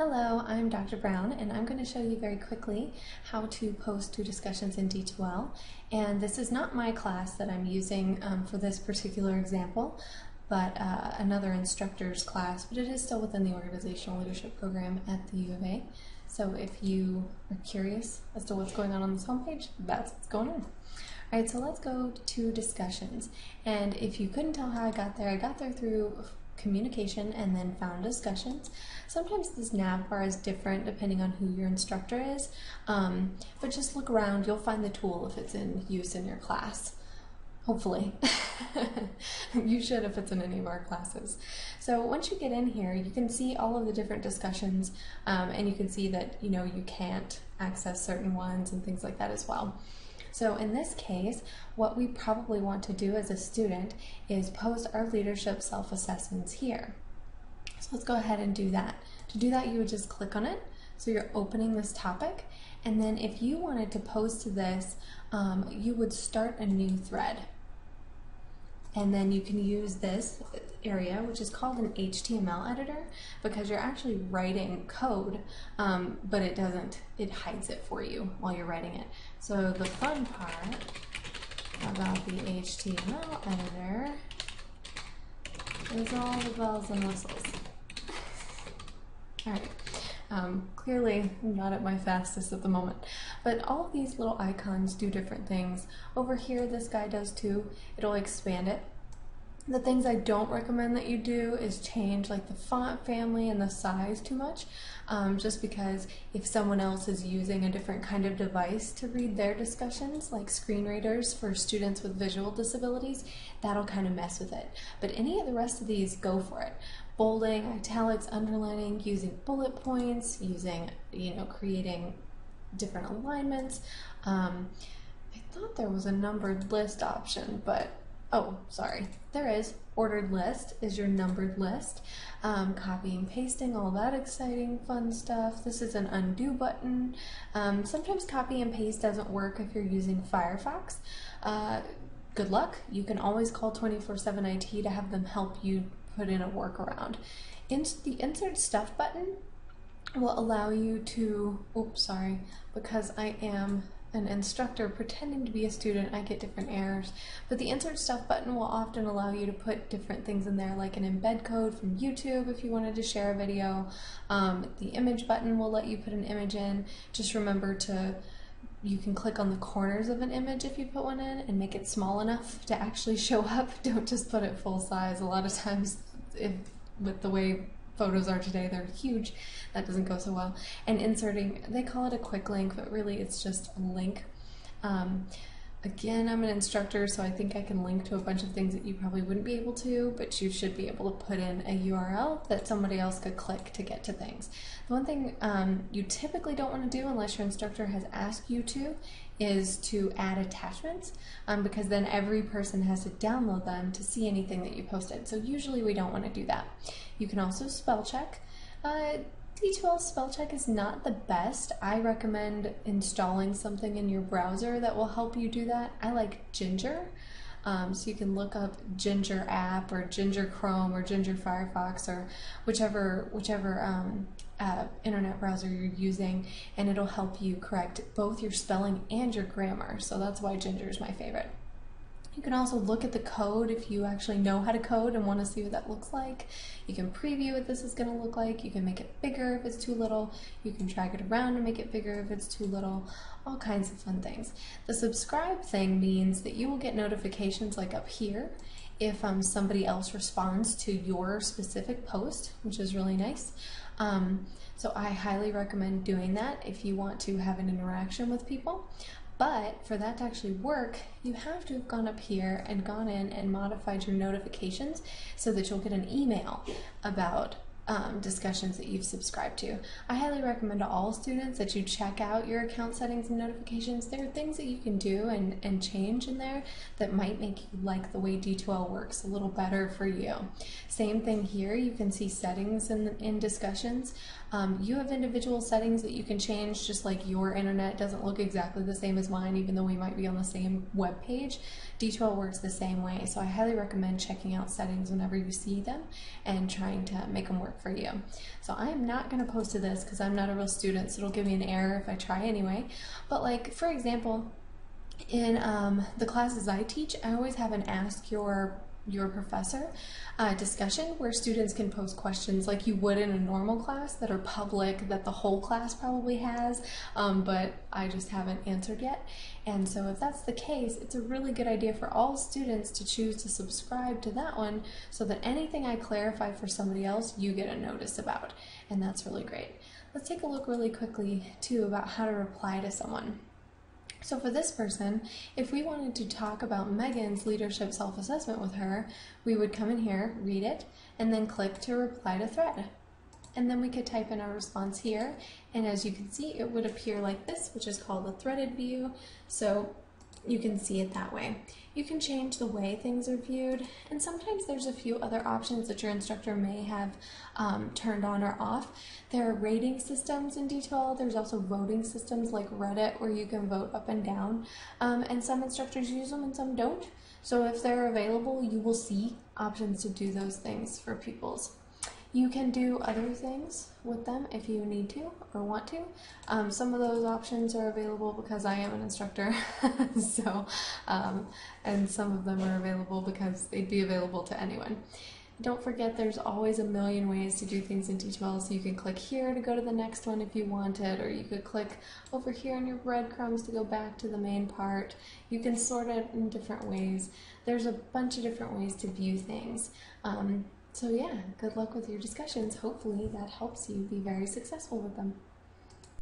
Hello, I'm Dr. Brown, and I'm going to show you very quickly how to post to discussions in D2L. And this is not my class that I'm using for this particular example, but another instructor's class, but it is still within the Organizational Leadership Program at the U of A. So if you are curious as to what's going on this homepage, that's what's going on. All right, so let's go to discussions. And if you couldn't tell how I got there through communication and then found discussions. Sometimes this nav bar is different depending on who your instructor is, but just look around, you'll find the tool if it's in use in your class. Hopefully. You should if it's in any of our classes. So once you get in here, you can see all of the different discussions, and you can see that you can't access certain ones and things like that as well. So in this case, what we probably want to do as a student is post our leadership self-assessments here. So let's go ahead and do that. To do that, you would just click on it. So you're opening this topic, and then if you wanted to post to this, you would start a new thread. And then you can use this area, which is called an HTML editor, because you're actually writing code, but it hides it for you while you're writing it. So the fun part about the HTML editor is all the bells and whistles. All right. Clearly I'm not at my fastest at the moment, but all of these little icons do different things. Over here, this guy does too. It'll expand it. The things I don't recommend that you do is change like the font family and the size too much, just because if someone else is using a different kind of device to read their discussions, like screen readers for students with visual disabilities, that'll kind of mess with it. But any of the rest of these, go for it. Bolding, italics, underlining, using bullet points, using, creating different alignments. I thought there was a numbered list option, but oh, sorry, there is. Ordered list is your numbered list. Copying, pasting, all that exciting, fun stuff. This is an undo button. Sometimes copy and paste doesn't work if you're using Firefox. Good luck. You can always call 24/7 IT to have them help you put in a workaround. The insert stuff button will allow you to, oops, sorry, because I am an instructor pretending to be a student, I get different errors. But the insert stuff button will often allow you to put different things in there, like an embed code from YouTube if you wanted to share a video. The image button will let you put an image in. Just remember you can click on the corners of an image if you put one in and make it small enough to actually show up. Don't just put it full size. A lot of times, with the way photos are today, they're huge. That doesn't go so well. And inserting, they call it a quick link, but really it's just a link. Again, I'm an instructor, so I think I can link to a bunch of things that you probably wouldn't be able to, but you should be able to put in a URL that somebody else could click to get to things. The one thing you typically don't want to do unless your instructor has asked you to is to add attachments, because then every person has to download them to see anything that you posted. So usually we don't want to do that. You can also spell check. D2L spell check is not the best. I recommend installing something in your browser that will help you do that. I like Ginger. So you can look up Ginger app or Ginger Chrome or Ginger Firefox or whichever internet browser you're using, and it'll help you correct both your spelling and your grammar. So that's why Ginger is my favorite. You can also look at the code if you actually know how to code and want to see what that looks like. You can preview what this is going to look like. You can make it bigger if it's too little. You can drag it around and make it bigger if it's too little. All kinds of fun things. The subscribe thing means that you will get notifications like up here if somebody else responds to your specific post, which is really nice. So I highly recommend doing that if you want to have an interaction with people. But for that to actually work, you have to have gone up here and gone in and modified your notifications so that you'll get an email about discussions that you've subscribed to. I highly recommend to all students that you check out your account settings and notifications. There are things that you can do and change in there that might make you like the way D2L works a little better for you. Same thing here, you can see settings in discussions. You have individual settings that you can change, just like your internet doesn't look exactly the same as mine, even though we might be on the same web page. D2L works the same way, so I highly recommend checking out settings whenever you see them and trying to make them work up for you. So I am not going to post to this because I'm not a real student, so it'll give me an error if I try anyway. But like, for example, in the classes I teach, I always have an ask your professor discussion where students can post questions like you would in a normal class that are public, that the whole class probably has, but I just haven't answered yet. And so if that's the case, it's a really good idea for all students to choose to subscribe to that one so that anything I clarify for somebody else, you get a notice about. And that's really great. Let's take a look really quickly too about how to reply to someone. So for this person, if we wanted to talk about Megan's leadership self-assessment with her, we would come in here, read it, and then click to reply to thread. And then we could type in our response here, and as you can see, it would appear like this, which is called the threaded view, so you can see it that way. You can change the way things are viewed, and sometimes there's a few other options that your instructor may have turned on or off. There are rating systems in D2L. There's also voting systems like Reddit where you can vote up and down, and some instructors use them and some don't. So if they're available, you will see options to do those things for pupils. You can do other things with them if you need to or want to. Some of those options are available because I am an instructor, so, and some of them are available because they'd be available to anyone. Don't forget there's always a million ways to do things in D2L, so you can click here to go to the next one if you want it, or you could click over here in your breadcrumbs to go back to the main part. You can sort it in different ways. There's a bunch of different ways to view things. So yeah, good luck with your discussions. Hopefully that helps you be very successful with them.